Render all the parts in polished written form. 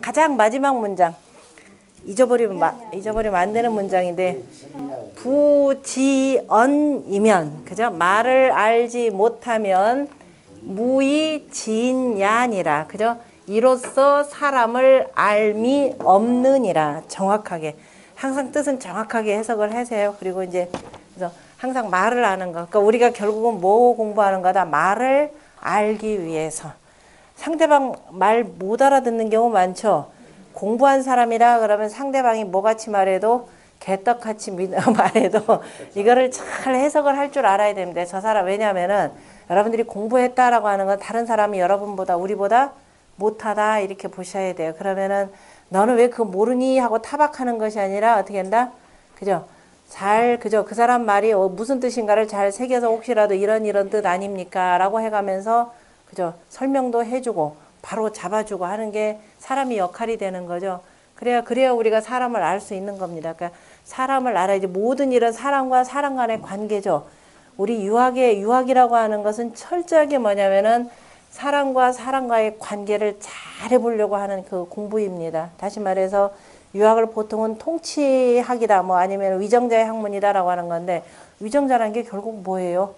가장 마지막 문장. 잊어버리면 안 되는 문장인데, 부지언이면, 그죠? 말을 알지 못하면 무의진야니라, 그죠? 이로써 사람을 알미 없느니라. 정확하게, 항상 뜻은 정확하게 해석을 하세요. 그리고 이제 그래서 항상 말을 아는 거, 그러니까 우리가 결국은 뭐 공부하는 거다? 말을 알기 위해서. 상대방 말 못 알아듣는 경우 많죠. 공부한 사람이라 그러면 상대방이 뭐같이 말해도 개떡같이 말해도 이거를 잘 해석을 할 줄 알아야 됩니다. 저 사람, 왜냐하면은 여러분들이 공부했다라고 하는 건 다른 사람이 여러분보다, 우리보다 못하다 이렇게 보셔야 돼요. 그러면은 너는 왜 그거 모르니 하고 타박하는 것이 아니라 어떻게 한다? 그죠? 그죠? 그 사람 말이 무슨 뜻인가를 잘 새겨서 혹시라도 이런 뜻 아닙니까? 라고 해가면서, 그죠? 설명도 해주고 바로 잡아주고 하는 게 사람이 역할이 되는 거죠. 그래야 우리가 사람을 알 수 있는 겁니다. 그러니까 사람을 알아야지. 모든 일은 사람과 사람 간의 관계죠. 우리 유학이라고 하는 것은 철저하게 뭐냐면은 사람과 사람과의 관계를 잘 해보려고 하는 그 공부입니다. 다시 말해서 유학을 보통은 통치학이다, 뭐 아니면 위정자의 학문이다라고 하는 건데, 위정자라는 게 결국 뭐예요?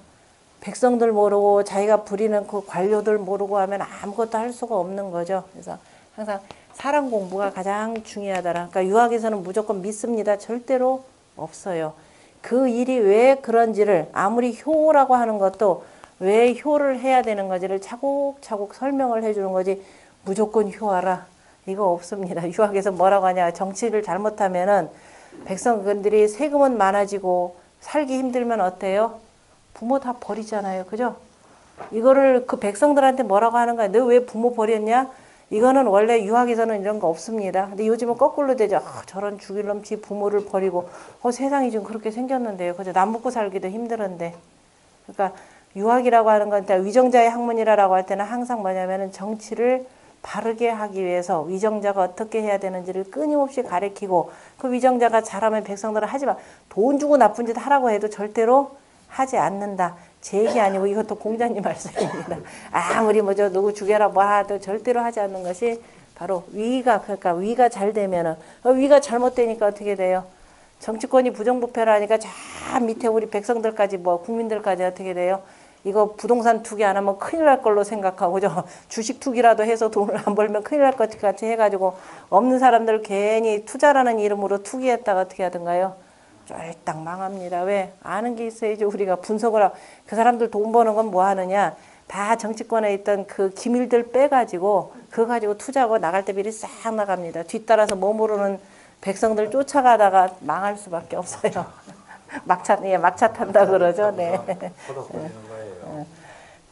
백성들 모르고 자기가 부리는 그 관료들 모르고 하면 아무것도 할 수가 없는 거죠. 그래서 항상 사람 공부가 가장 중요하더라. 그러니까 유학에서는 무조건 믿습니다. 절대로 없어요. 그 일이 왜 그런지를, 아무리 효라고 하는 것도 왜 효를 해야 되는 건지를 차곡차곡 설명을 해주는 거지, 무조건 효하라, 이거 없습니다. 유학에서 뭐라고 하냐, 정치를 잘못하면은 백성들이 세금은 많아지고 살기 힘들면 어때요? 부모 다 버리잖아요. 그죠? 이거를 그 백성들한테 뭐라고 하는 거야? 너 왜 부모 버렸냐? 이거는 원래 유학에서는 이런 거 없습니다. 근데 요즘은 거꾸로 되죠. 저런 죽일 놈 지 부모를 버리고, 세상이 좀 그렇게 생겼는데요. 그죠? 남 먹고 살기도 힘들은데. 그러니까 유학이라고 하는 건, 위정자의 학문이라고 할 때는 항상 뭐냐면은 정치를 바르게 하기 위해서 위정자가 어떻게 해야 되는지를 끊임없이 가르치고, 그 위정자가 잘하면 백성들은 하지마. 돈 주고 나쁜 짓 하라고 해도 절대로 하지 않는다. 제 얘기 아니고 이것도 공자님 말씀입니다. 아무리 누구 죽여라 뭐 하도 절대로 하지 않는 것이 바로 그러니까 위가 잘 되면은, 위가 잘못되니까 어떻게 돼요? 정치권이 부정부패라니까 저 밑에 우리 백성들까지, 국민들까지 어떻게 돼요? 이거 부동산 투기 안 하면 큰일 날 걸로 생각하고, 주식 투기라도 해서 돈을 안 벌면 큰일 날 것 같이 해가지고, 없는 사람들 괜히 투자라는 이름으로 투기했다가 어떻게 하던가요? 쫄딱 망합니다. 왜? 아는 게 있어야지. 우리가 분석을 하고, 그 사람들 돈 버는 건 뭐 하느냐? 다 정치권에 있던 그 기밀들 빼가지고, 그거 가지고 투자하고 나갈 때 미리 싹 나갑니다. 뒤따라서 뭐 모르는 백성들 쫓아가다가 망할 수밖에 없어요. 막차 탄다 그러죠. 네.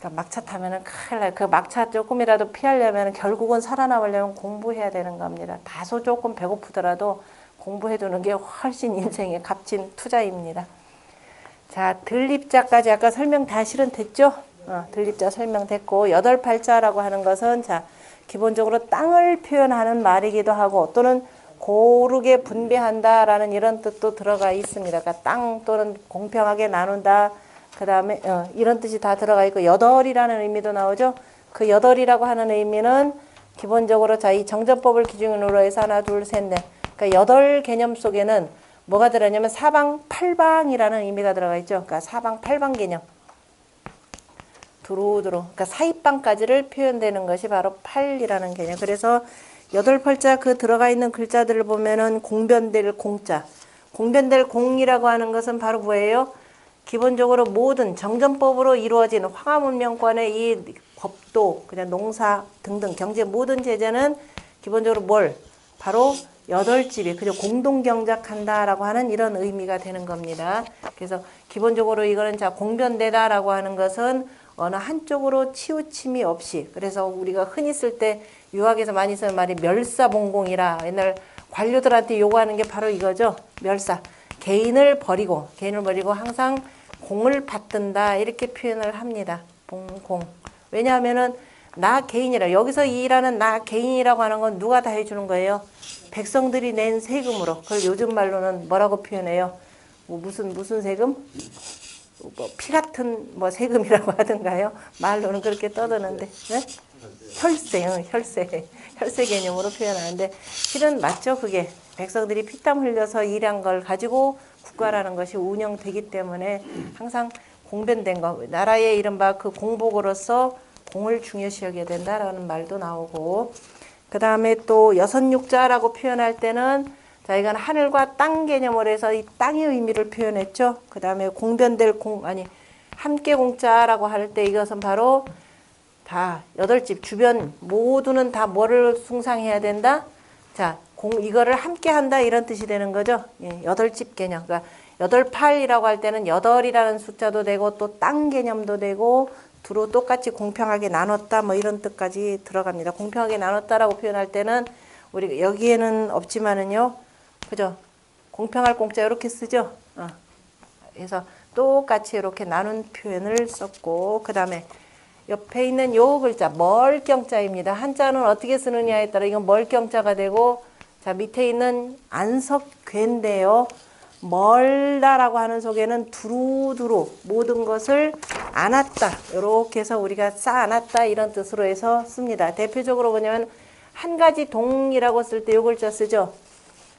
그러니까 막차 타면은 큰일 나요. 그 막차 조금이라도 피하려면, 결국은 살아남으려면 공부해야 되는 겁니다. 다소 조금 배고프더라도 공부해두는 게 훨씬 인생의 값진 투자입니다. 자, 들립자까지 아까 설명 다 실은 됐죠? 들립자 설명됐고, 여덟팔자라고 하는 것은, 자, 기본적으로 땅을 표현하는 말이기도 하고, 또는 고르게 분배한다라는 이런 뜻도 들어가 있습니다. 그러니까 땅 또는 공평하게 나눈다. 그 다음에 이런 뜻이 다 들어가 있고, 여덟이라는 의미도 나오죠. 그 여덟이라고 하는 의미는 기본적으로, 자, 이 정전법을 기준으로 해서 하나, 둘, 셋, 넷. 그러니까 여덟 개념 속에는 뭐가 들어있냐면 사방팔방이라는 의미가 들어가 있죠. 그러니까 사방팔방 개념. 두루두루. 그러니까 사이방까지를 표현되는 것이 바로 팔이라는 개념. 그래서 여덟팔자 그 들어가 있는 글자들을 보면은 공변될 공자. 공변될 공이라고 하는 것은 바로 뭐예요? 기본적으로 모든 정전법으로 이루어진 황하문명권의 이 법도, 그냥 농사 등등 경제 모든 제재는 기본적으로 뭘? 바로 여덟 집이, 그죠? 공동경작한다라고 하는 이런 의미가 되는 겁니다. 그래서 기본적으로 이거는, 자, 공변되다라고 하는 것은 어느 한쪽으로 치우침이 없이, 그래서 우리가 흔히 쓸 때 유학에서 많이 쓰는 말이 멸사봉공이라, 옛날 관료들한테 요구하는 게 바로 이거죠. 멸사. 개인을 버리고 항상 공을 받든다, 이렇게 표현을 합니다. 봉공. 왜냐하면은 나 개인이라, 여기서 일하는 나 개인이라고 하는 건 누가 다 해주는 거예요? 백성들이 낸 세금으로. 그걸 요즘 말로는 뭐라고 표현해요? 무슨 세금? 피 같은 세금이라고 하던가요? 말로는 그렇게 떠드는데, 네? 혈세, 혈세 개념으로 표현하는데 실은 맞죠 그게. 백성들이 피땀 흘려서 일한 걸 가지고 국가라는 것이 운영되기 때문에 항상 공변된 거, 나라의 이른바 그 공복으로서 공을 중요시 여겨야 된다라는 말도 나오고, 그 다음에 또 여섯육자라고 표현할 때는 자 이건 하늘과 땅 개념으로 해서 이 땅의 의미를 표현했죠. 그 다음에 공변될 함께 공자라고 할 때 이것은 바로 다 여덟 집 주변 모두는 다 뭐를 숭상해야 된다? 자, 이거를 함께 한다 이런 뜻이 되는 거죠. 예, 여덟 집 개념. 그러니까 여덟 팔이라고 할 때는 여덟이라는 숫자도 되고 또 땅 개념도 되고 두루 똑같이 공평하게 나눴다 뭐 이런 뜻까지 들어갑니다. 공평하게 나눴다라고 표현할 때는 우리 여기에는 없지만은요. 그죠? 공평할 공자 이렇게 쓰죠. 그래서 똑같이 이렇게 나눈 표현을 썼고, 그 다음에 옆에 있는 요 글자 멀경자입니다. 한자는 어떻게 쓰느냐에 따라 이건 멀경자가 되고, 자 밑에 있는 안석괴인데요. 멀다라고 하는 속에는 두루두루 모든 것을 안았다 이렇게 해서 우리가 쌓아놨다 이런 뜻으로 해서 씁니다. 대표적으로 뭐냐면 한 가지 동이라고 쓸 때 요 글자 쓰죠.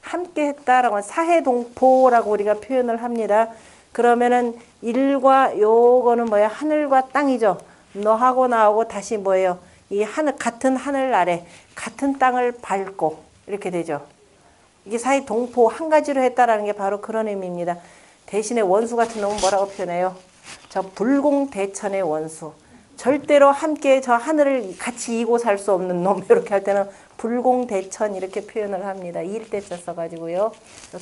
함께 했다라고 사해동포라고 우리가 표현을 합니다. 그러면은 일과 요거는 뭐야? 하늘과 땅이죠. 너하고 나하고 다시 뭐예요? 이 하늘, 같은 하늘 아래 같은 땅을 밟고 이렇게 되죠. 이게 사해동포 한 가지로 했다라는 게 바로 그런 의미입니다. 대신에 원수 같은 놈은 뭐라고 표현해요? 저 불공대천의 원수. 절대로 함께 저 하늘을 같이 이고 살 수 없는 놈 이렇게 할 때는 불공대천 이렇게 표현을 합니다. 일대자 써가지고요.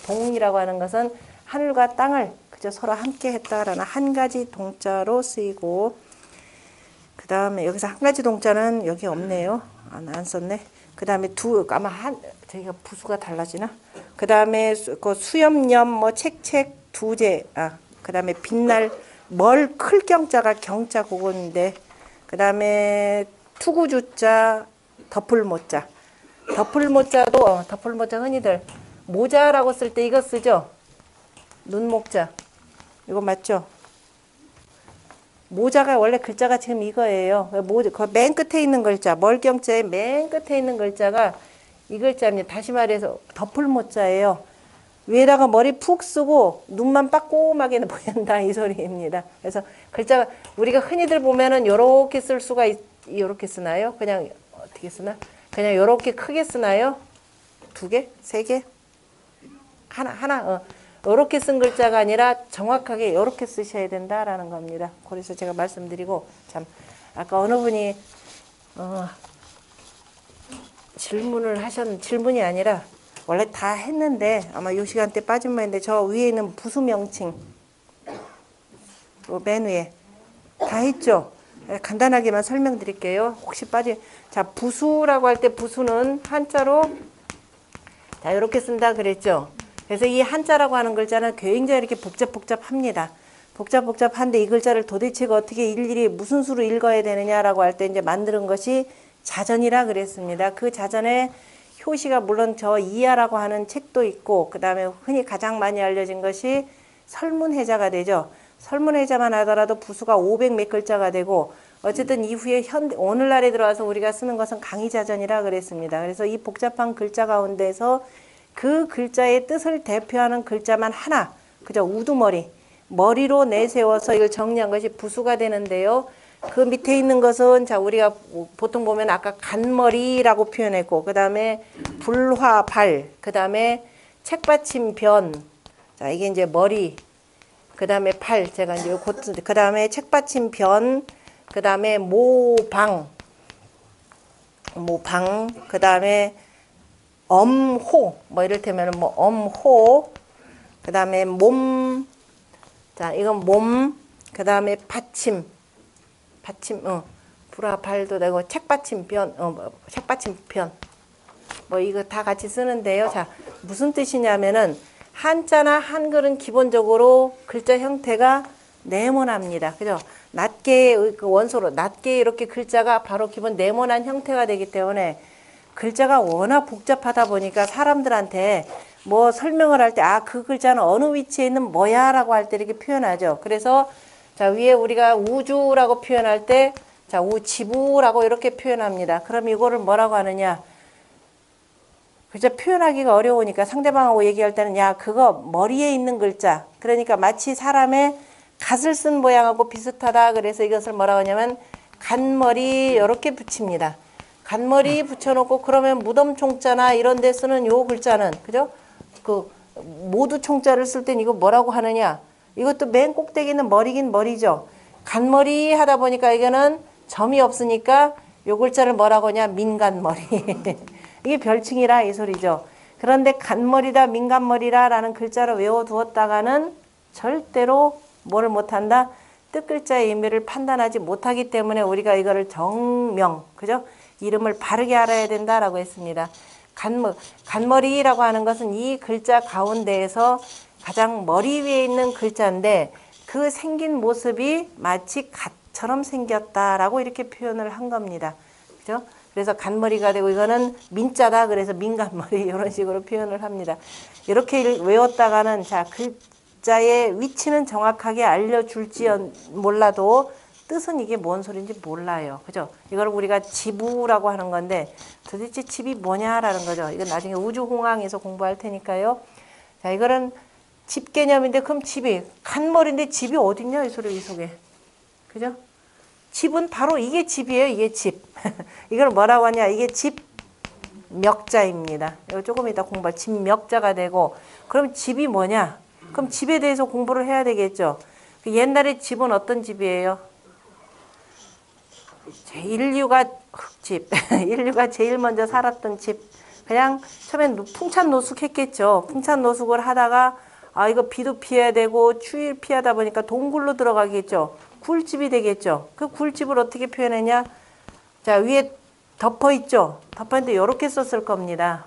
동이라고 하는 것은 하늘과 땅을 그저 서로 함께 했다라는 한 가지 동자로 쓰이고, 그 다음에 여기서 한 가지 동자는 여기 없네요. 안 썼네. 그 다음에 아마 저희가 부수가 달라지나? 그 다음에 그 수염염 뭐 책책 두제 그 다음에 빛날 클 경자가 경자 그건데, 그 다음에 투구주자 덮을모자. 덮을모자 흔히들 모자라고 쓸 때 이거 쓰죠. 눈목자. 이거 맞죠? 모자가 원래 글자가 지금 이거예요. 맨 끝에 있는 글자, 멀경자의 맨 끝에 있는 글자가 이 글자입니다. 다시 말해서 덮을모자예요. 위에다가 머리 푹 쓰고 눈만 빠꼼하게 보인다 이 소리입니다. 그래서 글자가 우리가 흔히들 보면은 요렇게 쓸 수가 요렇게 쓰나요? 그냥 어떻게 쓰나? 그냥 요렇게 크게 쓰나요? 두 개? 세 개? 하나. 요렇게 쓴 글자가 아니라 정확하게 요렇게 쓰셔야 된다라는 겁니다. 그래서 제가 말씀드리고, 참 아까 어느 분이 질문이 아니라 원래 다 했는데 아마 요 시간대 빠진 말인데 저 위에 있는 부수 명칭 맨 위에 다 했죠. 간단하게만 설명드릴게요. 혹시 자 부수라고 할 때 부수는 한자로 자 이렇게 쓴다 그랬죠. 그래서 이 한자라고 하는 글자는 굉장히 이렇게 복잡합니다. 복잡한데 이 글자를 도대체 어떻게 일일이 무슨 수로 읽어야 되느냐라고 할 때 이제 만드는 것이 자전이라 그랬습니다. 그 자전에 효시가 물론 저 이하라고 하는 책도 있고, 그 다음에 흔히 가장 많이 알려진 것이 설문해자가 되죠. 설문해자만 하더라도 부수가 500 몇 글자가 되고, 어쨌든 이후에 오늘날에 들어와서 우리가 쓰는 것은 강의자전이라 그랬습니다. 그래서 이 복잡한 글자 가운데서 그 글자의 뜻을 대표하는 글자만 하나, 그죠? 우두머리, 머리로 내세워서 이걸 정리한 것이 부수가 되는데요. 그 밑에 있는 것은 자 우리가 보통 보면 아까 간머리라고 표현했고, 그 다음에 불화발, 그 다음에 책받침변, 자 이게 이제 머리, 그 다음에 팔, 제가 이제 그 다음에 책받침변, 그 다음에 모방, 그 다음에 엄호, 뭐 이를테면 뭐 엄호, 그 다음에 몸, 자 이건 몸, 그 다음에 받침, 불화발도 되고 책받침변, 책받침편, 뭐 이거 다 같이 쓰는데요. 자 무슨 뜻이냐면은 한자나 한글은 기본적으로 글자 형태가 네모납니다. 그죠? 낮게 그 원소로 낮게 이렇게 글자가 바로 기본 네모난 형태가 되기 때문에 글자가 워낙 복잡하다 보니까 사람들한테 뭐 설명을 할 때 그 글자는 어느 위치에 있는 뭐야 라고 할 때 이렇게 표현하죠. 그래서 자 위에 우리가 우주라고 표현할 때 자, 지부라고 이렇게 표현합니다. 그럼 이거를 뭐라고 하느냐? 그죠? 표현하기가 어려우니까 상대방하고 얘기할 때는 야, 그거 머리에 있는 글자. 그러니까 마치 사람의 갓을 쓴 모양하고 비슷하다. 그래서 이것을 뭐라고 하냐면 간머리 이렇게 붙입니다. 간머리 붙여놓고 그러면 무덤 총자나 이런 데 쓰는 요 글자는 그죠? 그 모두 총자를 쓸 땐 이거 뭐라고 하느냐? 이것도 맨 꼭대기 있는 머리긴 머리죠. 간머리 하다 보니까 이거는 점이 없으니까 요 글자를 뭐라고 하냐? 민간머리. 이게 별칭이라 이 소리죠. 그런데 간머리다 민간머리라 라는 글자를 외워두었다가는 절대로 뭐를 못한다? 뜻글자의 의미를 판단하지 못하기 때문에 우리가 이거를 정명, 그죠? 이름을 바르게 알아야 된다라고 했습니다. 간머리라고 하는 것은 이 글자 가운데에서 가장 머리 위에 있는 글자인데 그 생긴 모습이 마치 갓처럼 생겼다라고 이렇게 표현을 한 겁니다. 그죠? 그래서 간머리가 되고 이거는 민자다. 그래서 민간머리 이런 식으로 표현을 합니다. 이렇게 외웠다가는 자 글자의 위치는 정확하게 알려줄지 몰라도 뜻은 이게 뭔 소리인지 몰라요. 그죠? 이걸 우리가 지부라고 하는 건데 도대체 집이 뭐냐라는 거죠. 이건 나중에 우주공항에서 공부할 테니까요. 자, 이거는 집 개념인데 그럼 집이 간머리인데 집이 어딨냐 이 소리 이 속에. 그죠? 집은 바로 이게 집이에요. 이게 집. 이걸 뭐라고 하냐? 이게 집멱자입니다. 이거 조금 이따 공부할 집멱자가 되고 그럼 집이 뭐냐? 그럼 집에 대해서 공부를 해야 되겠죠. 옛날에 집은 어떤 집이에요? 인류가 흙집. 인류가 제일 먼저 살았던 집. 그냥 처음엔 풍찬노숙했겠죠. 풍찬노숙을 하다가 아 이거 비도 피해야 되고 추위를 피하다 보니까 동굴로 들어가겠죠. 굴집이 되겠죠. 그 굴집을 어떻게 표현했냐? 자, 위에 덮어 있죠. 덮어 있는데 이렇게 썼을 겁니다.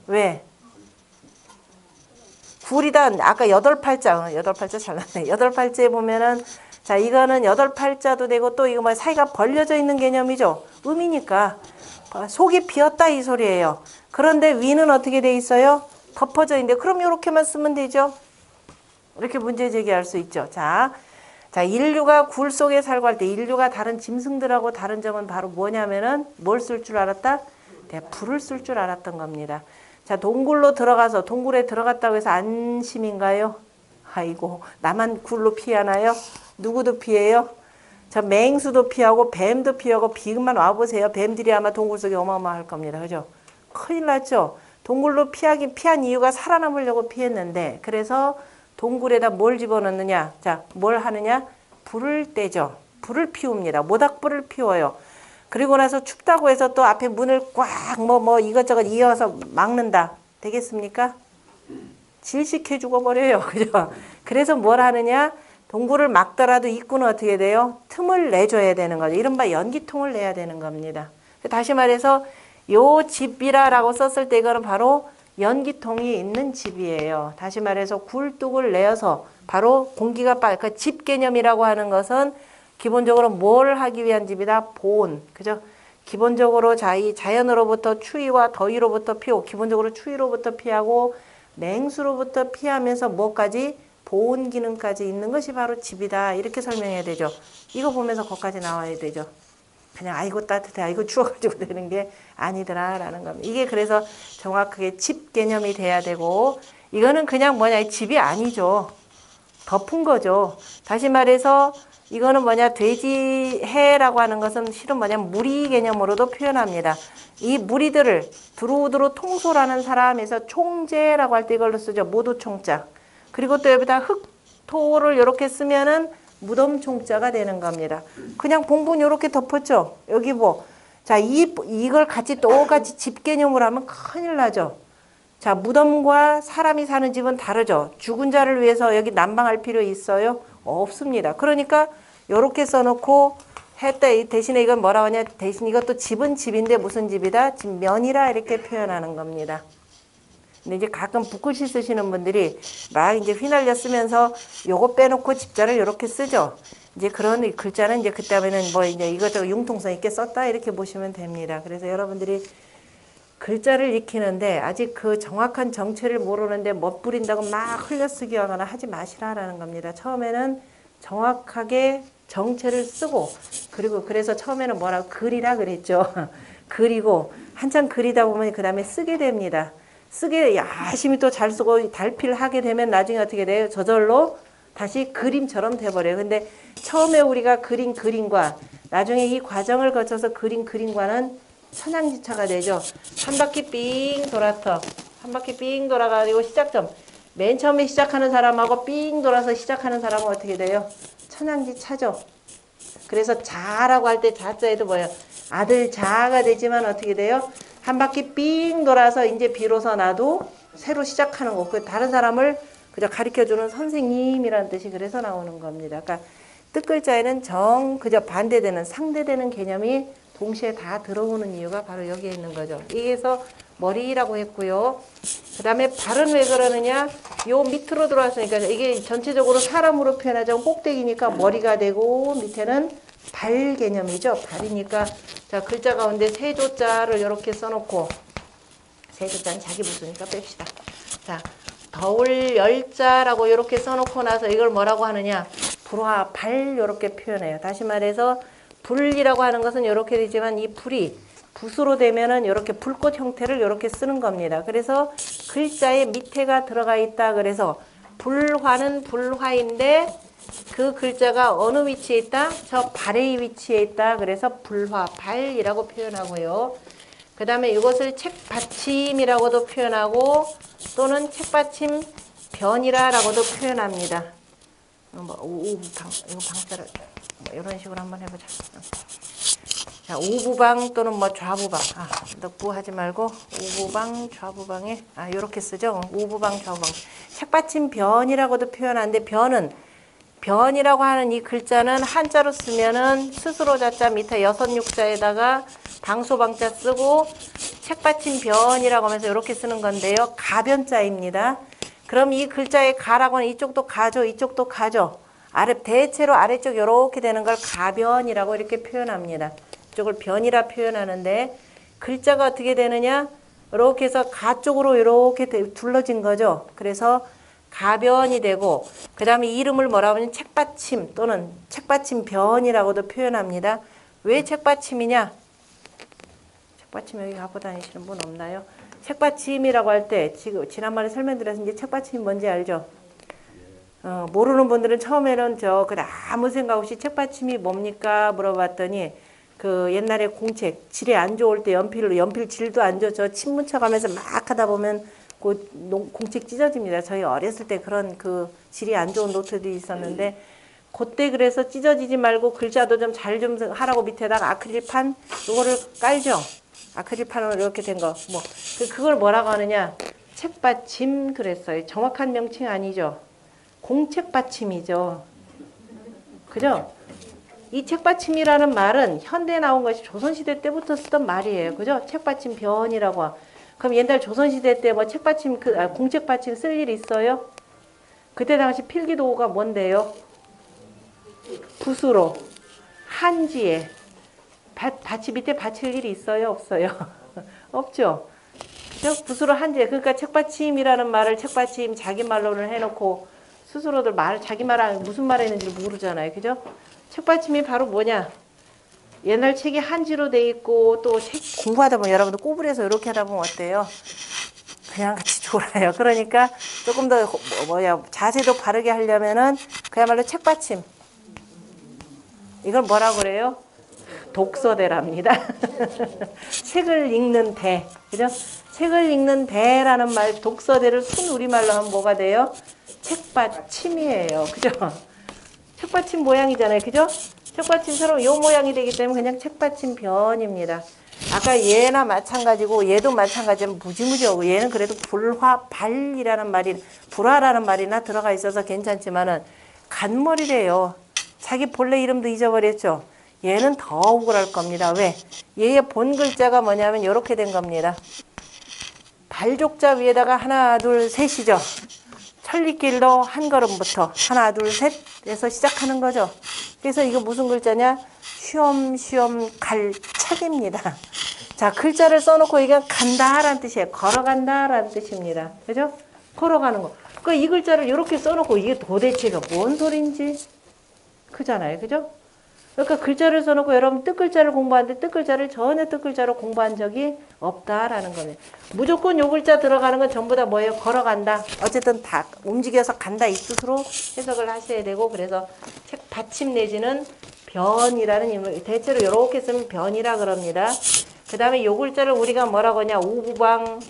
왜? 굴이다. 아까 8팔자 잘났네. 8팔자에 보면은 자, 이거는 8팔자도 되고 또 이거 뭐 사이가 벌려져 있는 개념이죠. 음이니까 속이 비었다 이 소리예요. 그런데 위는 어떻게 돼 있어요? 덮어져 있는데 그럼 이렇게만 쓰면 되죠. 이렇게 문제 제기할 수 있죠. 자, 인류가 굴 속에 살고 할 때 인류가 다른 짐승들하고 다른 점은 바로 뭐냐면은 뭘 쓸 줄 알았다? 네, 불을 쓸 줄 알았던 겁니다. 자, 동굴로 들어가서 동굴에 들어갔다고 해서 안심인가요? 아이고, 나만 굴로 피하나요? 누구도 피해요? 자, 맹수도 피하고 뱀도 피하고 비금만 와보세요. 뱀들이 아마 동굴 속에 어마어마할 겁니다. 그죠? 큰일 났죠? 동굴로 피한 이유가 살아남으려고 피했는데 그래서 동굴에다 뭘 집어넣느냐? 자, 뭘 하느냐? 불을 떼죠. 불을 피웁니다. 모닥불을 피워요. 그리고 나서 춥다고 해서 또 앞에 문을 꽉 이것저것 이어서 막는다. 되겠습니까? 질식해 죽어버려요. 그죠? 그래서 뭘 하느냐? 동굴을 막더라도 입구는 어떻게 돼요? 틈을 내줘야 되는 거죠. 이른바 연기통을 내야 되는 겁니다. 다시 말해서 요 집이라라고 썼을 때 이거는 바로 연기통이 있는 집이에요. 다시 말해서 굴뚝을 내어서 바로 공기가 그 집 개념이라고 하는 것은 기본적으로 뭘 하기 위한 집이다? 보온. 그죠? 기본적으로 이 자연으로부터 추위와 더위로부터 기본적으로 추위로부터 피하고 냉수로부터 피하면서 뭐까지? 보온 기능까지 있는 것이 바로 집이다. 이렇게 설명해야 되죠. 이거 보면서 거기까지 나와야 되죠. 그냥 아이고 따뜻해 아이고 추워가지고 되는 게 아니더라 라는 겁니다. 이게 그래서 정확하게 집 개념이 돼야 되고 이거는 그냥 집이 아니죠. 덮은 거죠. 다시 말해서 이거는 돼지해라고 하는 것은 실은 무리 개념으로도 표현합니다. 이 무리들을 두루두루 통솔하는 사람에서 총재라고 할 때 이걸로 쓰죠. 모두 총자. 그리고 또 여기다 흙토를 이렇게 쓰면은 무덤 총자가 되는 겁니다. 그냥 봉분 이렇게 덮었죠. 여기 자, 이걸 똑같이 집 개념으로 하면 큰일 나죠. 자, 무덤과 사람이 사는 집은 다르죠. 죽은 자를 위해서 여기 난방할 필요 있어요? 없습니다. 그러니까 이렇게 써놓고 했다. 대신에 이건 뭐라고 하냐? 대신 이것도 집은 집인데 무슨 집이다? 집면이라 이렇게 표현하는 겁니다. 근데 이제 가끔 붓글씨 쓰시는 분들이 막 이제 휘날려 쓰면서 요거 빼놓고 집자를 이렇게 쓰죠. 이제 그런 글자는 이제 그다음에는 이제 이것저것 융통성 있게 썼다 이렇게 보시면 됩니다. 그래서 여러분들이 글자를 익히는데 아직 그 정확한 정체를 모르는데 멋부린다고 막 흘려쓰기 하거나 하지 마시라라는 겁니다. 처음에는 정확하게 정체를 쓰고, 그리고 그래서 처음에는 뭐라고 그리라 그랬죠. 그리고 한참 그리다 보면 그 다음에 쓰게 됩니다. 쓰게 열심히 또 잘 쓰고 달필 하게 되면 나중에 어떻게 돼요? 저절로 다시 그림처럼 돼버려요. 근데 처음에 우리가 그린 그림과 나중에 이 과정을 거쳐서 그린 그림과는 천양지차가 되죠. 한 바퀴 삥 돌아서 한 바퀴 삥 돌아가지고 시작점. 맨 처음에 시작하는 사람하고 삥 돌아서 시작하는 사람은 어떻게 돼요? 천양지차죠. 그래서 자라고 할 때 자자에도 뭐예요? 아들 자가 되지만 어떻게 돼요? 한 바퀴 삥 돌아서 이제 비로소 나도 새로 시작하는 거. 그 다른 사람을 그저 가르쳐주는 선생님이라는 뜻이 그래서 나오는 겁니다. 그러니까 뜻글자에는 그저 반대되는 상대되는 개념이 동시에 다 들어오는 이유가 바로 여기에 있는 거죠. 여기에서 머리라고 했고요. 그 다음에 발은 왜 그러느냐? 요 밑으로 들어왔으니까 이게 전체적으로 사람으로 표현하자면 꼭대기니까 머리가 되고 밑에는 발 개념이죠. 발이니까 자 글자 가운데 세조자를 이렇게 써놓고 세조자는 자기 부수니까 뺍시다. 자 더울 열자라고 이렇게 써놓고 나서 이걸 뭐라고 하느냐? 불화 발 이렇게 표현해요. 다시 말해서 불이라고 하는 것은 이렇게 되지만 이 불이 붓으로 되면은 이렇게 불꽃 형태를 이렇게 쓰는 겁니다. 그래서 글자에 밑에가 들어가 있다. 그래서 불화는 불화인데 그 글자가 어느 위치에 있다? 저 발의 위치에 있다. 그래서 불화 발이라고 표현하고요. 그 다음에 이것을 책받침이라고도 표현하고 또는 책받침 변이라고도 표현합니다. 이거 방자를 이런 식으로 한번 해보자. 자, 우부방 또는 뭐 좌부방. 넉부하지 말고 우부방, 좌부방에 이렇게 쓰죠. 우부방, 좌부방. 책받침 변이라고도 표현하는데 변이라고 하는 이 글자는 한자로 쓰면은 스스로 자자 밑에 여섯 육자에다가 방소방자 쓰고 책받침 변이라고 하면서 이렇게 쓰는 건데요. 가변자입니다. 그럼 이 글자의 가라고 하는 이쪽도 가죠. 이쪽도 가죠. 대체로 아래쪽 이렇게 되는 걸 가변이라고 이렇게 표현합니다. 이쪽을 변이라 표현하는데 글자가 어떻게 되느냐? 이렇게 해서 가 쪽으로 이렇게 둘러진 거죠. 그래서 가변이 되고 그 다음에 이름을 뭐라고 하면 책받침 또는 책받침 변이라고도 표현합니다. 왜 책받침이냐? 책받침 여기 갖고 다니시는 분 없나요? 책받침이라고 할 때 지금 지난번에 설명드렸을 때 책받침이 뭔지 알죠? 모르는 분들은 처음에는 아무 생각 없이 책받침이 뭡니까 물어봤더니 그 옛날에 공책 질이 안 좋을 때 연필 질도 안 좋죠. 침 묻혀가면서 막 하다 보면 그 공책 찢어집니다. 저희 어렸을 때 그런 그 질이 안 좋은 노트들이 있었는데 그때 그래서 찢어지지 말고 글자도 좀 잘 좀 하라고 밑에다가 아크릴판 요거를 깔죠. 아크릴판으로 이렇게 된 거. 그걸 뭐라고 하느냐? 책받침 그랬어요. 정확한 명칭 아니죠. 공책받침이죠. 그죠? 이 책받침이라는 말은 현대에 나온 것이 조선시대 때부터 쓰던 말이에요. 그죠? 책받침 변이라고. 그럼 옛날 조선시대 때 뭐 책받침, 공책받침 쓸 일 있어요? 그때 당시 필기도구가 뭔데요? 붓으로, 한지에, 밑에 받칠 일이 있어요? 없어요? 없죠? 그죠? 붓으로 한지에. 그러니까 책받침이라는 말을 책받침 자기 말로는 해놓고 스스로들 자기 말 무슨 말 했는지 모르잖아요. 그죠? 책받침이 바로 뭐냐? 옛날 책이 한지로 돼 있고 또 책 공부하다 보면 여러분들 꼬부려서 이렇게 하다 보면 어때요? 그냥 같이 졸아요. 그러니까 조금 더 자세도 바르게 하려면은 그야말로 책받침. 이걸 뭐라고 그래요? 독서대랍니다. 책을 읽는 대. 그죠? 책을 읽는 대라는 말, 독서대를 순 우리말로 하면 뭐가 돼요? 책받침이에요. 그죠? 책받침 모양이잖아요. 그죠? 책받침처럼 이 모양이 되기 때문에 그냥 책받침 변입니다. 아까 얘나 마찬가지고 얘도 마찬가지로 무지무지 하고 얘는 그래도 불화발이라는 말이 불화라는 말이나 들어가 있어서 괜찮지만은 간머리래요. 자기 본래 이름도 잊어버렸죠. 얘는 더 억울할 겁니다. 왜? 얘의 본 글자가 뭐냐면 이렇게 된 겁니다. 발족자 위에다가 하나 둘 셋이죠. 천리길도 한 걸음부터 하나 둘 셋에서 시작하는 거죠. 그래서 이거 무슨 글자냐? 쉬엄쉬엄 갈 책입니다. 자, 글자를 써놓고 이게 간다라는 뜻이에요. 걸어간다라는 뜻입니다. 그죠? 걸어가는 거. 그러니까 이 글자를 이렇게 써놓고 이게 도대체가 뭔 소린지 크잖아요. 그죠? 그러니까 글자를 써놓고 여러분 뜻글자를 공부하는데 뜻글자를 전혀 뜻글자로 공부한 적이 없다라는 거예요. 무조건 요 글자 들어가는 건 전부 다 뭐예요? 걸어간다. 어쨌든 다 움직여서 간다 이 뜻으로 해석을 하셔야 되고 그래서 책 받침 내지는 변이라는 의미, 대체로 이렇게 쓰면 변이라 그럽니다. 그 다음에 요 글자를 우리가 뭐라고 하냐 우부방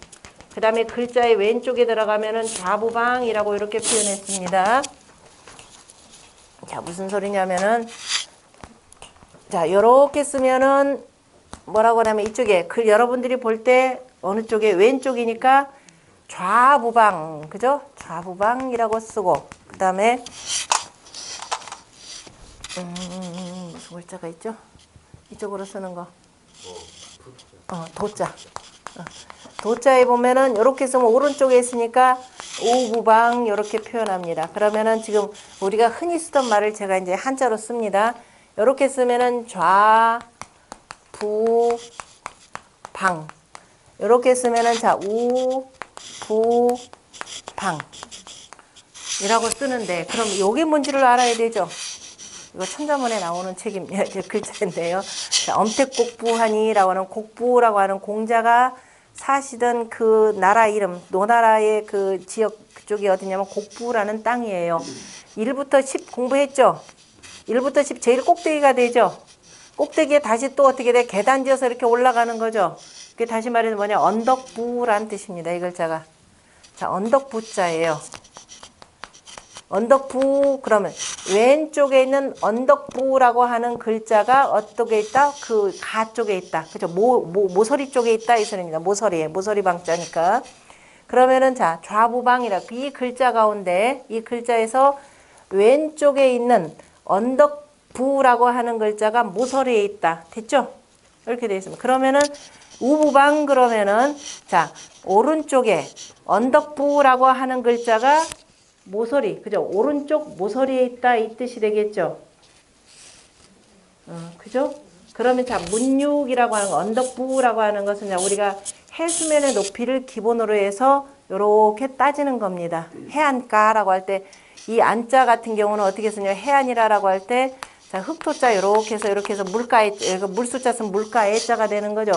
그 다음에 글자의 왼쪽에 들어가면은 좌부방이라고 이렇게 표현했습니다. 자 무슨 소리냐면은 자, 요렇게 쓰면은 뭐라고 하냐면 이쪽에 글 여러분들이 볼 때 어느 쪽에 왼쪽이니까 좌부방, 그죠? 좌부방이라고 쓰고 그 다음에 무슨 글자가 있죠? 이쪽으로 쓰는 거. 도자. 도자에 보면은 요렇게 쓰면 오른쪽에 있으니까 우부방 요렇게 표현합니다. 그러면은 지금 우리가 흔히 쓰던 말을 제가 이제 한자로 씁니다. 이렇게 쓰면은 좌, 부, 방. 이렇게 쓰면은 자, 우, 부, 방. 이라고 쓰는데, 그럼 요게 뭔지를 알아야 되죠? 이거 천자문에 나오는 책입니다. 글자인데요. 자, 엄택곡부하니라고 하는 곡부라고 하는 공자가 사시던 그 나라 이름, 노나라의 그 지역, 그쪽이 어디냐면 곡부라는 땅이에요. 1부터 10 공부했죠? 1부터 10 제일 꼭대기가 되죠. 꼭대기에 다시 또 어떻게 돼? 계단 지어서 이렇게 올라가는 거죠. 그게 다시 말해서 뭐냐? 언덕부라는 뜻입니다. 이 글자가. 자, 언덕부자예요. 언덕부 그러면 왼쪽에 있는 언덕부라고 하는 글자가 어떻게 있다? 그 가 쪽에 있다. 그죠? 모서리 쪽에 있다 이 소리입니다. 모서리에 모서리 방자니까. 그러면은 자, 좌부방이라 이 글자 가운데 이 글자에서 왼쪽에 있는 언덕부라고 하는 글자가 모서리에 있다. 됐죠? 이렇게 되어 있습니다. 그러면은 우부방 그러면은 자 오른쪽에 언덕부라고 하는 글자가 모서리, 그죠? 오른쪽 모서리에 있다 이 뜻이 되겠죠? 그죠? 그러면 자 문육이라고 하는 거, 언덕부라고 하는 것은 우리가 해수면의 높이를 기본으로 해서 이렇게 따지는 겁니다. 해안가라고 할 때 이 안자 같은 경우는 어떻게 쓰냐? 해안이라고 할 때 자, 흙토자 이렇게 해서 물가에 물수자 쓰면 물가에 자가 되는 거죠.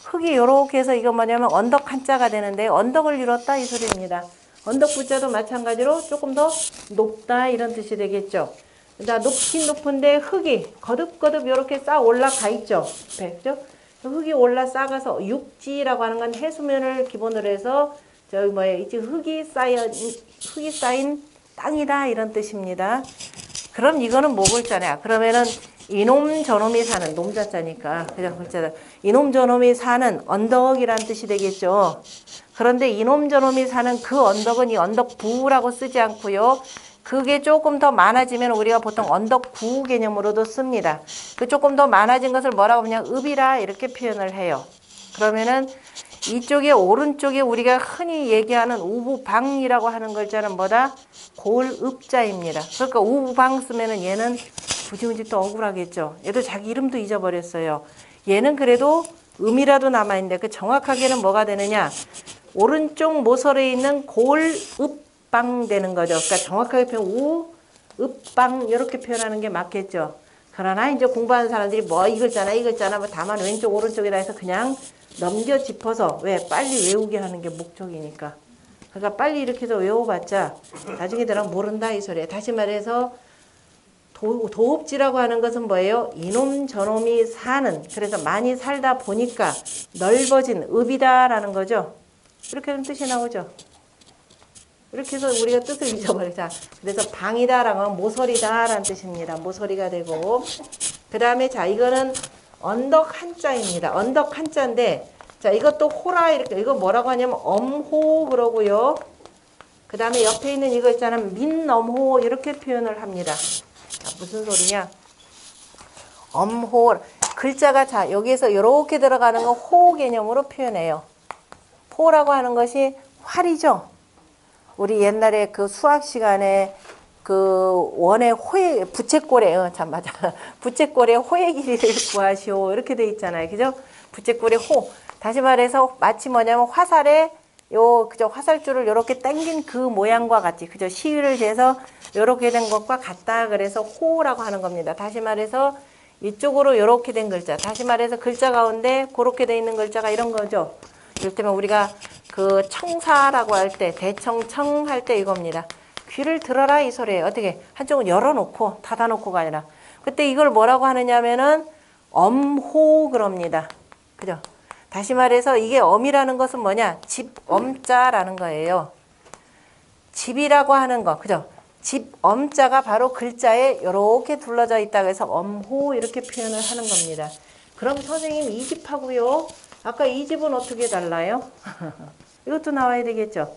흙이 이렇게 해서 이거 뭐냐면 언덕 한자가 되는데 언덕을 이뤘다 이 소리입니다. 언덕부자도 마찬가지로 조금 더 높다 이런 뜻이 되겠죠. 자, 높긴 높은데 흙이 거듭거듭 이렇게 쌓아 올라가 있죠. 그죠? 흙이 올라 쌓아서 육지라고 하는 건 해수면을 기본으로 해서 저기 뭐예요? 이제 흙이 쌓인 땅이다 이런 뜻입니다. 그럼 이거는 뭐 글자냐? 그러면은 이놈 저놈이 사는 놈자자니까 그죠? 글자다. 이놈 저놈이 사는 언덕이란 뜻이 되겠죠. 그런데 이놈 저놈이 사는 그 언덕은 이 언덕부라고 쓰지 않고요. 그게 조금 더 많아지면 우리가 보통 언덕구 개념으로도 씁니다. 그 조금 더 많아진 것을 뭐라고 하냐? 읍이라 이렇게 표현을 해요. 그러면은 이쪽에 오른쪽에 우리가 흔히 얘기하는 우부방이라고 하는 글자는 뭐다? 골읍자입니다. 그러니까 우부방 쓰면은 얘는 부지문지 또 억울하겠죠. 얘도 자기 이름도 잊어버렸어요. 얘는 그래도 음이라도 남아있는데 그 정확하게는 뭐가 되느냐? 오른쪽 모서리에 있는 골읍방 되는 거죠. 그러니까 정확하게 표현 우읍방 이렇게 표현하는 게 맞겠죠. 그러나 이제 공부하는 사람들이 뭐 이 글자나 뭐 다만 왼쪽 오른쪽에다 해서 그냥 넘겨 짚어서 왜 빨리 외우게 하는 게 목적이니까. 그러니까 빨리 이렇게 해서 외워봤자 나중에 들으면 모른다 이 소리예요. 다시 말해서 도읍지라고 하는 것은 뭐예요? 이놈 저놈이 사는, 그래서 많이 살다 보니까 넓어진 읍이다라는 거죠. 이렇게 하면 뜻이 나오죠. 이렇게 해서 우리가 뜻을 잊어버리자. 그래서 방이다라는 건 모서리다라는 뜻입니다. 모서리가 되고 그 다음에 자 이거는 언덕 한자입니다. 언덕 한자인데 자 이것도 호라 이렇게 이거 뭐라고 하냐면 엄호 그러고요. 그 다음에 옆에 있는 이거 있잖아요. 민엄호 이렇게 표현을 합니다. 자, 무슨 소리냐? 엄호 글자가 자 여기에서 이렇게 들어가는 거 호 개념으로 표현해요. 호라고 하는 것이 활이죠. 우리 옛날에 그 수학 시간에 그 원의 호의 부채꼴에 참 맞아 부채꼴에 호의 길이를 구하시오 이렇게 돼 있잖아요. 그죠? 부채꼴에 호 다시 말해서 마치 뭐냐면 화살에 요 그죠 화살줄을 이렇게 당긴 그 모양과 같이 그죠 시위를 재서 이렇게 된 것과 같다 그래서 호라고 하는 겁니다. 다시 말해서 이쪽으로 이렇게 된 글자. 다시 말해서 글자 가운데 그렇게 돼 있는 글자가 이런 거죠. 이를테면 우리가 그 청사라고 할 때, 대청청 할 때 이겁니다. 귀를 들어라 이 소리예요. 어떻게? 한쪽은 열어놓고 닫아놓고가 아니라. 그때 이걸 뭐라고 하느냐면은 엄호 그럽니다. 그죠? 다시 말해서 이게 엄이라는 것은 뭐냐? 집 엄자라는 거예요. 집이라고 하는 거. 그죠? 집 엄자가 바로 글자에 이렇게 둘러져 있다고 해서 엄호 이렇게 표현을 하는 겁니다. 그럼 선생님 이 집하고요. 아까 이 집은 어떻게 달라요? 이것도 나와야 되겠죠.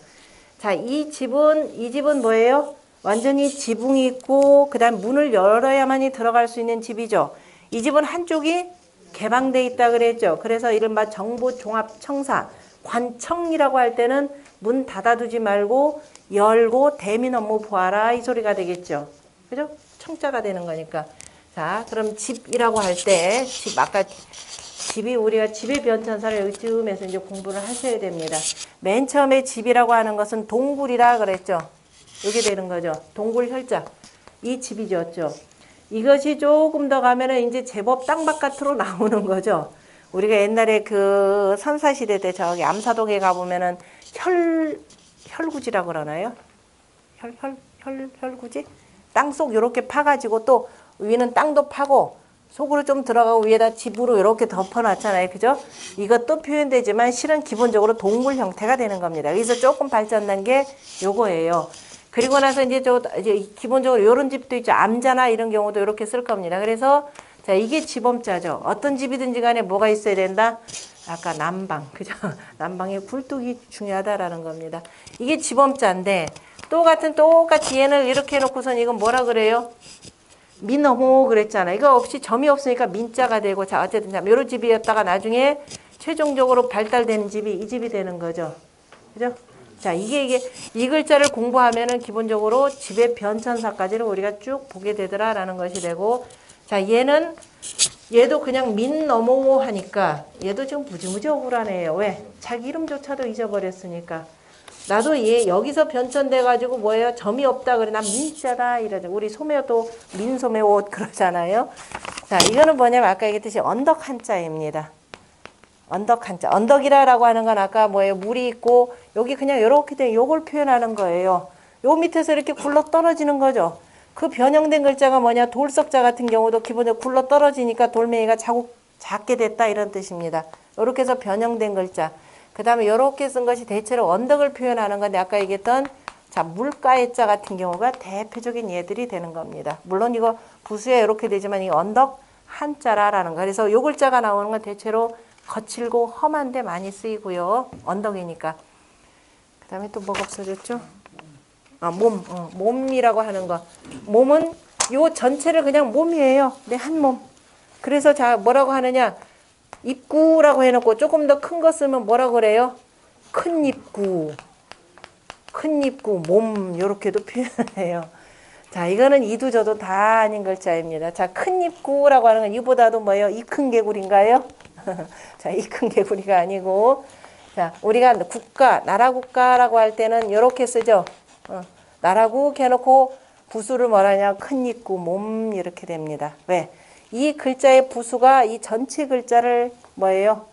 자, 이 집은 뭐예요? 완전히 지붕이 있고 그다음 문을 열어야만이 들어갈 수 있는 집이죠. 이 집은 한쪽이 개방돼 있다 그랬죠. 그래서 이른바 정보종합청사 관청이라고 할 때는 문 닫아두지 말고 열고 대민 업무 보아라 이 소리가 되겠죠. 그죠? 청자가 되는 거니까. 자, 그럼 집이라고 할 때 아까 집이 우리가 집의 변천사를 여기쯤에서 이제 공부를 하셔야 됩니다. 맨 처음에 집이라고 하는 것은 동굴이라 그랬죠. 이게 되는 거죠. 동굴 혈자. 이 집이죠. 이것이 조금 더 가면은 이제 제법 땅바깥으로 나오는 거죠. 우리가 옛날에 그 선사시대 때 저기 암사동에 가보면은 혈구지라고 그러나요? 혈구지? 땅속 요렇게 파가지고 또 위는 땅도 파고 속으로 좀 들어가고 위에다 집으로 이렇게 덮어놨잖아요. 그죠? 이것도 표현되지만 실은 기본적으로 동굴 형태가 되는 겁니다. 여기서 조금 발전된 게 요거예요. 그리고 나서 이제 기본적으로 요런 집도 있죠. 암자나 이런 경우도 이렇게 쓸 겁니다. 그래서 자, 이게 집엄자죠. 어떤 집이든지 간에 뭐가 있어야 된다? 아까 난방. 그죠? 난방의 굴뚝이 중요하다라는 겁니다. 이게 집엄자인데 똑같이 얘를 이렇게 해놓고선 이건 뭐라 그래요? 민어모 그랬잖아. 이거 없이 점이 없으니까 민자가 되고 자 어쨌든 자 요런 집이었다가 나중에 최종적으로 발달되는 집이 이 집이 되는 거죠. 그죠? 자 이게 이 글자를 공부하면은 기본적으로 집의 변천사까지를 우리가 쭉 보게 되더라라는 것이 되고 자 얘도 그냥 민어모 하니까 얘도 지금 무지무지 억울하네요. 왜? 자기 이름조차도 잊어버렸으니까. 나도 얘 여기서 변천돼 가지고 뭐예요? 점이 없다 그래. 난 민자다 이러죠. 우리 소매도 민소매옷 그러잖아요. 자, 이거는 뭐냐면 아까 얘기했듯이 언덕 한자입니다. 언덕 한자. 언덕이라고 하는 건 아까 뭐예요? 물이 있고 여기 그냥 이렇게 된 요걸 표현하는 거예요. 요 밑에서 이렇게 굴러 떨어지는 거죠. 그 변형된 글자가 뭐냐? 돌석자 같은 경우도 기본적으로 굴러 떨어지니까 돌멩이가 작게 됐다 이런 뜻입니다. 이렇게 해서 변형된 글자. 그 다음에 이렇게 쓴 것이 대체로 언덕을 표현하는 건데 아까 얘기했던 자 물가의 자 같은 경우가 대표적인 예들이 되는 겁니다. 물론 이거 부수에 이렇게 되지만 이 언덕 한자라라는 거. 그래서 요 글자가 나오는 건 대체로 거칠고 험한데 많이 쓰이고요. 언덕이니까. 그 다음에 또 뭐가 없어졌죠? 몸이라고 하는 거. 몸은 요 전체를 그냥 몸이에요. 내 한 몸. 그래서 자 뭐라고 하느냐? 입구라고 해놓고 조금 더 큰 거 쓰면 뭐라고 그래요? 큰 입구. 큰 입구, 몸 요렇게도 표현해요. 자 이거는 이도 저도 다 아닌 글자입니다. 자 큰 입구라고 하는 건 이보다도 뭐예요? 이 큰 개구리인가요? 자 이 큰 개구리가 아니고 자 우리가 국가, 나라 국가라고 할 때는 요렇게 쓰죠. 나라국 해놓고 부수를 뭐라냐? 큰 입구, 몸 이렇게 됩니다. 왜? 이 글자의 부수가 이 전체 글자를 뭐예요?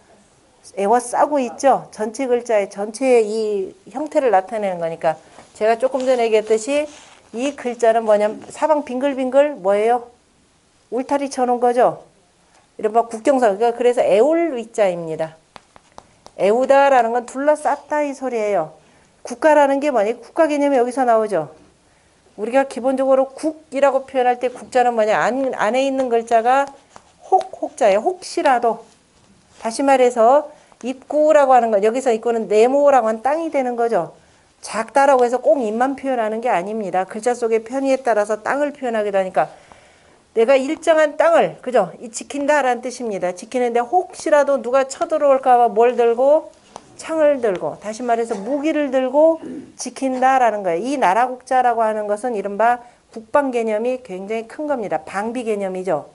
에워싸고 있죠? 전체 글자의 전체의 이 형태를 나타내는 거니까 제가 조금 전에 얘기했듯이 이 글자는 뭐냐면 사방 빙글빙글 뭐예요? 울타리 쳐놓은 거죠? 이른바 국경선. 그래서 에울 위자입니다. 에우다라는 건 둘러쌌다 이 소리예요. 국가라는 게 뭐냐? 국가 개념이 여기서 나오죠? 우리가 기본적으로 국이라고 표현할 때 국자는 뭐냐? 안에 있는 글자가 혹자예요. 혹시라도. 다시 말해서 입구라고 하는 건 여기서 입구는 네모라고 하는 땅이 되는 거죠. 작다라고 해서 꼭 입만 표현하는 게 아닙니다. 글자 속의 편의에 따라서 땅을 표현하기도 하니까 내가 일정한 땅을 그죠? 지킨다라는 뜻입니다. 지키는데 혹시라도 누가 쳐들어올까 봐 뭘 들고 창을 들고 다시 말해서 무기를 들고 지킨다라는 거예요. 이 나라국자라고 하는 것은 이른바 국방 개념이 굉장히 큰 겁니다. 방비 개념이죠.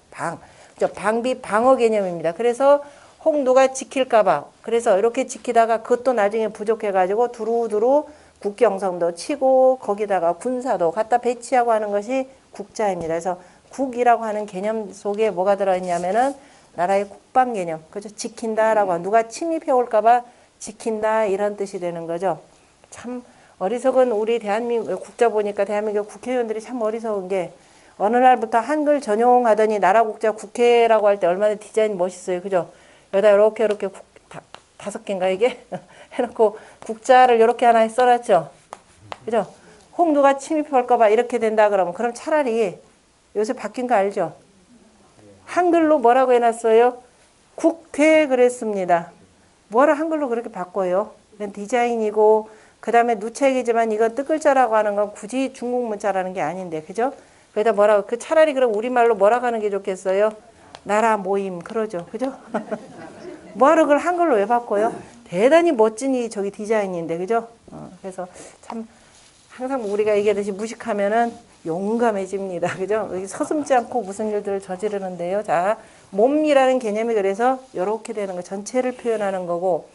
방비 방어 개념입니다. 그래서 혹 누가 지킬까 봐 그래서 이렇게 지키다가 그것도 나중에 부족해 가지고 두루두루 국경성도 치고 거기다가 군사도 갖다 배치하고 하는 것이 국자입니다. 그래서 국이라고 하는 개념 속에 뭐가 들어있냐면은 나라의 국방 개념, 그죠? 지킨다라고 누가 침입해 올까봐 지킨다 이런 뜻이 되는 거죠. 참 어리석은 우리 대한민국 국자 보니까 대한민국 국회의원들이 참 어리석은 게 어느 날부터 한글 전용하더니 나라 국자 국회라고 할 때 얼마나 디자인 멋있어요, 그죠? 여기다 이렇게 다섯 개인가 이게 해놓고 국자를 이렇게 하나 써놨죠, 그죠? 혹 누가 침입해 올까봐 이렇게 된다 그러면 그럼 차라리 요새 바뀐 거 알죠? 한글로 뭐라고 해놨어요? 국회 그랬습니다. 뭐라 한글로 그렇게 바꿔요? 이건 디자인이고 그 다음에 누책이지만 이건 뜻글자라고 하는 건 굳이 중국 문자라는 게 아닌데, 그죠? 그러다 뭐라고 그 차라리 그럼 우리말로 뭐라고 하는 게 좋겠어요? 나라 모임 그러죠, 그죠? 뭐하러 그걸 한글로 왜 바꿔요? 대단히 멋진 이 저기 디자인인데, 그죠? 그래서 참 항상 우리가 얘기하듯이 무식하면은 용감해집니다. 그죠? 서슴지 않고 무슨 일들을 저지르는데요. 자, 몸이라는 개념이 그래서 이렇게 되는 거 전체를 표현하는 거고,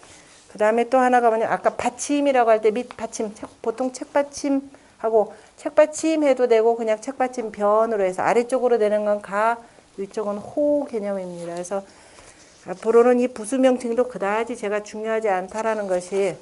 그 다음에 또 하나가 뭐냐, 아까 받침이라고 할 때 밑받침, 보통 책받침하고 책받침 해도 되고 그냥 책받침 변으로 해서 아래쪽으로 되는 건 가, 위쪽은 호 개념입니다. 그래서 앞으로는 이 부수명칭도 그다지 제가 중요하지 않다라는 것이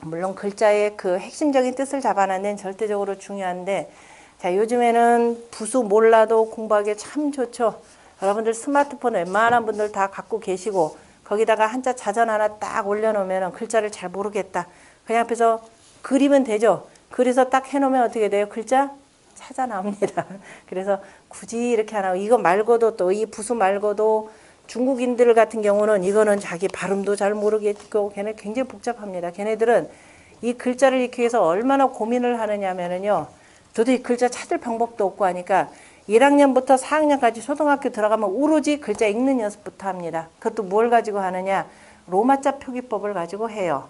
물론 글자의 그 핵심적인 뜻을 잡아내는 데는 절대적으로 중요한데, 자, 요즘에는 부수 몰라도 공부하기 참 좋죠. 여러분들 스마트폰 웬만한 분들 다 갖고 계시고 거기다가 한자 자전 하나 딱 올려놓으면 글자를 잘 모르겠다. 그냥 앞에서 그리면 되죠. 그래서 딱 해놓으면 어떻게 돼요? 글자 찾아 나옵니다. 그래서 굳이 이렇게 하나, 이거 말고도 또 이 부수 말고도 중국인들 같은 경우는 이거는 자기 발음도 잘 모르겠고 걔네 굉장히 복잡합니다. 걔네들은 이 글자를 익히기 위해서 얼마나 고민을 하느냐면요. 저도 이 글자 찾을 방법도 없고 하니까 1학년부터 4학년까지 초등학교 들어가면 오로지 글자 읽는 연습부터 합니다. 그것도 뭘 가지고 하느냐? 로마자 표기법을 가지고 해요.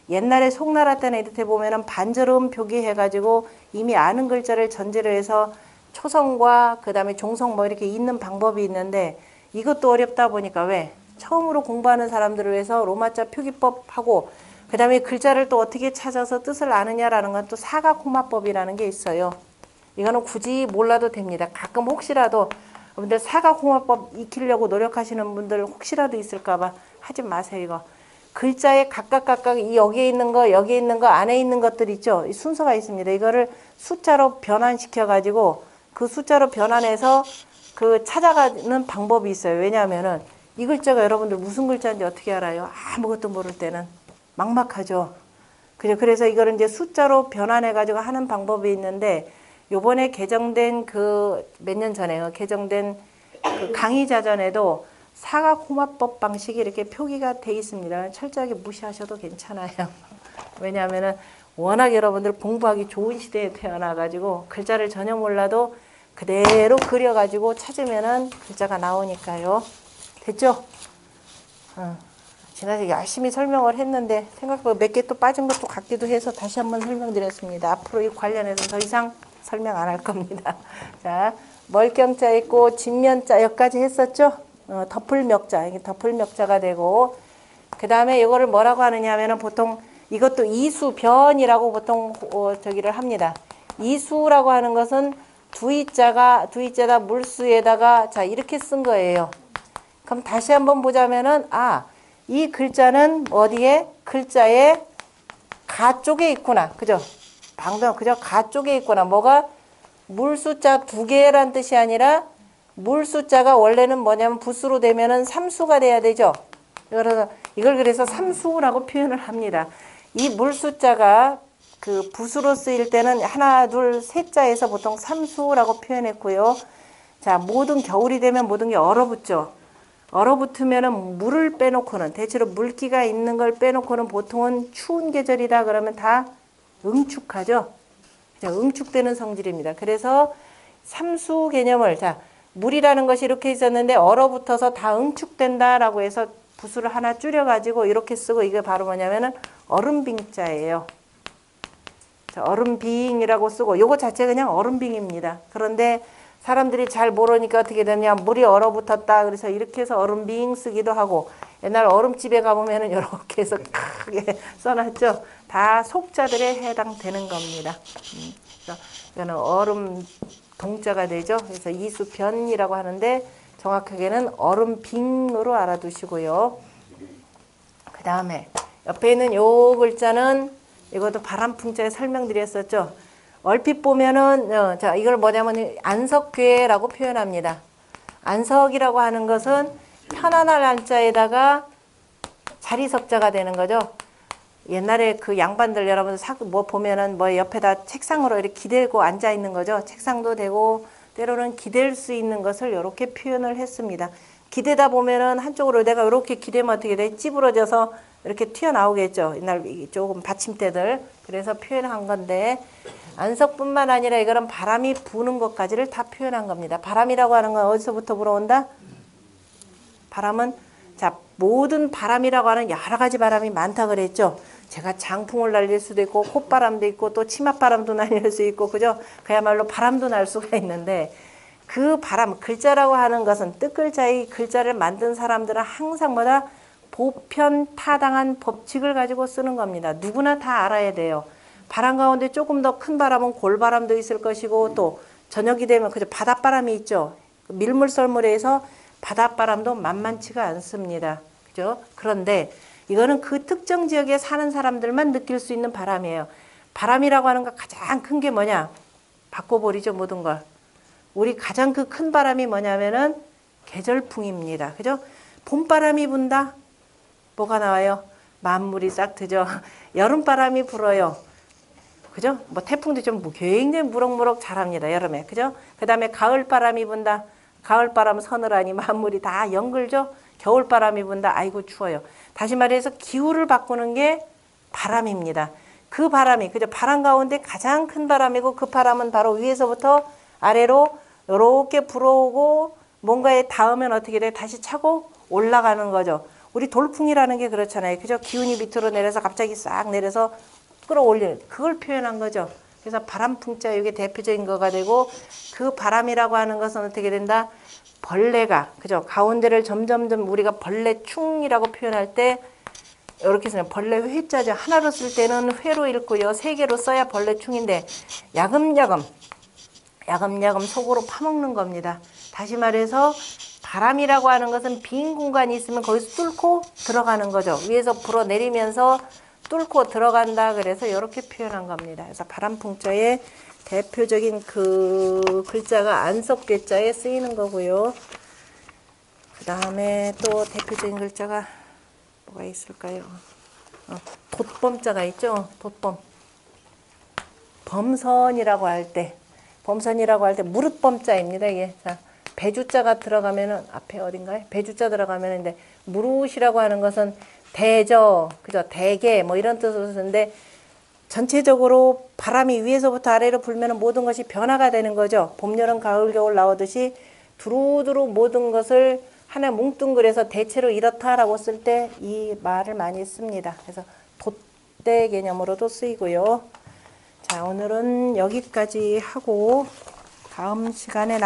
옛날에 송나라 때는 이렇게 보면은 반절음 표기해가지고 이미 아는 글자를 전제로 해서 초성과 그 다음에 종성 뭐 이렇게 읽는 방법이 있는데 이것도 어렵다 보니까 왜? 처음으로 공부하는 사람들을 위해서 로마자 표기법 하고 그 다음에 글자를 또 어떻게 찾아서 뜻을 아느냐라는 건 또 사각호마법이라는 게 있어요. 이거는 굳이 몰라도 됩니다. 가끔 혹시라도 여러분들 사각호마법 익히려고 노력하시는 분들 혹시라도 있을까봐 하지 마세요. 이거 글자에 각각 이 여기에 있는 거 안에 있는 것들 있죠. 이 순서가 있습니다. 이거를 숫자로 변환시켜 가지고 그 숫자로 변환해서 그 찾아가는 방법이 있어요. 왜냐하면은 이 글자가 여러분들 무슨 글자인지 어떻게 알아요? 아무것도 모를 때는 막막하죠. 그래서 이거를 이제 숫자로 변환해 가지고 하는 방법이 있는데 요번에 개정된 그 몇 년 전에 개정된 그 강의자전에도 사각호마법 방식이 이렇게 표기가 돼 있습니다. 철저하게 무시하셔도 괜찮아요. 왜냐하면은 워낙 여러분들 공부하기 좋은 시대에 태어나가지고 글자를 전혀 몰라도 그대로 그려가지고 찾으면은 글자가 나오니까요. 됐죠? 지난주에 열심히 설명을 했는데 생각보다 몇 개 또 빠진 것도 같기도 해서 다시 한번 설명드렸습니다. 앞으로 이 관련해서 더 이상 설명 안 할 겁니다. 자, 멀경자 있고 진면자 여기까지 했었죠? 덮을멱자, 이게 덮을멱자가 되고 그 다음에 이거를 뭐라고 하느냐 하면은 보통 이것도 이수변이라고 보통 저기를 합니다. 이수라고 하는 것은 두이자다 물수에다가 자 이렇게 쓴 거예요. 그럼 다시 한번 보자면은 이 글자는 어디에? 글자의 가 쪽에 있구나. 그죠? 방금 그죠? 가 쪽에 있구나. 뭐가? 물수자 두 개란 뜻이 아니라 물수자가 원래는 뭐냐면 부수로 되면은 삼수가 돼야 되죠. 그래서 이걸 그래서 삼수라고 표현을 합니다. 이 물수자가 그 부수로 쓰일 때는 하나, 둘, 셋 자에서 보통 삼수라고 표현했고요. 자, 모든 겨울이 되면 모든 게 얼어붙죠. 얼어붙으면은 물을 빼놓고는 대체로 물기가 있는 걸 빼놓고는 보통은 추운 계절이다 그러면 다 응축하죠. 응축되는 성질입니다. 그래서 삼수 개념을 자 물이라는 것이 이렇게 있었는데 얼어붙어서 다 응축된다라고 해서 부수를 하나 줄여가지고 이렇게 쓰고 이게 바로 뭐냐면은 얼음빙자예요. 자, 얼음빙이라고 쓰고 요거 자체 그냥 얼음빙입니다. 그런데 사람들이 잘 모르니까 어떻게 되냐 물이 얼어붙었다 그래서 이렇게 해서 얼음빙 쓰기도 하고 옛날 얼음집에 가보면은 이렇게 해서 크게 써놨죠. 다 속자들에 해당되는 겁니다. 그래서 이거는 동자가 되죠. 그래서 이수변이라고 하는데 정확하게는 얼음빙으로 알아두시고요. 그 다음에 옆에 있는 요 글자는 이것도 바람풍자에 설명드렸었죠. 얼핏 보면은 자 이걸 뭐냐면 안석괴라고 표현합니다. 안석이라고 하는 것은 편안할 안자에다가 자리석자가 되는 거죠. 옛날에 그 양반들 여러분 뭐 보면은 뭐 옆에다 책상으로 이렇게 기대고 앉아 있는 거죠. 책상도 되고 때로는 기댈 수 있는 것을 이렇게 표현을 했습니다. 기대다 보면은 한쪽으로 내가 이렇게 기대면 어떻게 돼? 찌부러져서 이렇게 튀어나오겠죠. 옛날 조금 받침대들. 그래서 표현한 건데 안석뿐만 아니라 이거는 바람이 부는 것까지를 다 표현한 겁니다. 바람이라고 하는 건 어디서부터 불어온다? 바람은 자 모든 바람이라고 하는 여러 가지 바람이 많다 그랬죠. 제가 장풍을 날릴 수도 있고 콧바람도 있고 또 치맛바람도 날릴 수 있고 그죠? 그야말로 바람도 날 수가 있는데 그 바람 글자라고 하는 것은 뜻글자의 글자를 만든 사람들은 항상 뭐다 보편타당한 법칙을 가지고 쓰는 겁니다. 누구나 다 알아야 돼요. 바람 가운데 조금 더 큰 바람은 골바람도 있을 것이고 또 저녁이 되면 그저 바닷바람이 있죠. 밀물썰물에서 바닷바람도 만만치가 않습니다. 그죠? 그런데 이거는 그 특정 지역에 사는 사람들만 느낄 수 있는 바람이에요. 바람이라고 하는 거 가장 큰 게 뭐냐? 바꿔버리죠, 모든 걸. 우리 가장 그 큰 바람이 뭐냐면은 계절풍입니다. 그죠? 봄바람이 분다? 뭐가 나와요? 만물이 싹 트죠. 여름바람이 불어요. 그죠? 뭐 태풍도 좀 굉장히 무럭무럭 자랍니다. 여름에. 그죠? 그 다음에 가을바람이 분다? 가을바람 서늘하니 만물이 다 연글죠? 겨울바람이 분다? 아이고 추워요. 다시 말해서 기후를 바꾸는 게 바람입니다. 그 바람이 그죠? 바람 가운데 가장 큰 바람이고 그 바람은 바로 위에서부터 아래로 이렇게 불어오고 뭔가에 닿으면 어떻게 돼? 다시 차고 올라가는 거죠. 우리 돌풍이라는 게 그렇잖아요. 그죠? 기운이 밑으로 내려서 갑자기 싹 내려서 끌어올리는 그걸 표현한 거죠. 그래서 바람풍자 이게 대표적인 거가 되고 그 바람이라고 하는 것은 어떻게 된다? 벌레가 그죠? 가운데를 점점점 우리가 벌레충이라고 표현할 때 이렇게 쓰면 벌레 회자죠. 하나로 쓸 때는 회로 읽고요. 세 개로 써야 벌레충인데 야금야금 속으로 파먹는 겁니다. 다시 말해서 바람이라고 하는 것은 빈 공간이 있으면 거기서 뚫고 들어가는 거죠. 위에서 불어내리면서 뚫고 들어간다. 그래서 이렇게 표현한 겁니다. 그래서 바람풍자의 대표적인 그 글자가 안석괴자에 쓰이는 거고요. 그 다음에 또 대표적인 글자가 뭐가 있을까요? 돛범자가 있죠. 돛범. 범선이라고 할 때 무릇범자입니다. 이게 자 배주자가 들어가면은 앞에 어딘가요? 배주자 들어가면은 근데 무릇이라고 하는 것은 대저 그죠? 대개 뭐 이런 뜻으로 쓰는데 전체적으로 바람이 위에서부터 아래로 불면 모든 것이 변화가 되는 거죠. 봄, 여름, 가을, 겨울 나오듯이 두루두루 모든 것을 하나 뭉뚱그려서 대체로 이렇다라고 쓸 때 이 말을 많이 씁니다. 그래서 돛대 개념으로도 쓰이고요. 자, 오늘은 여기까지 하고 다음 시간에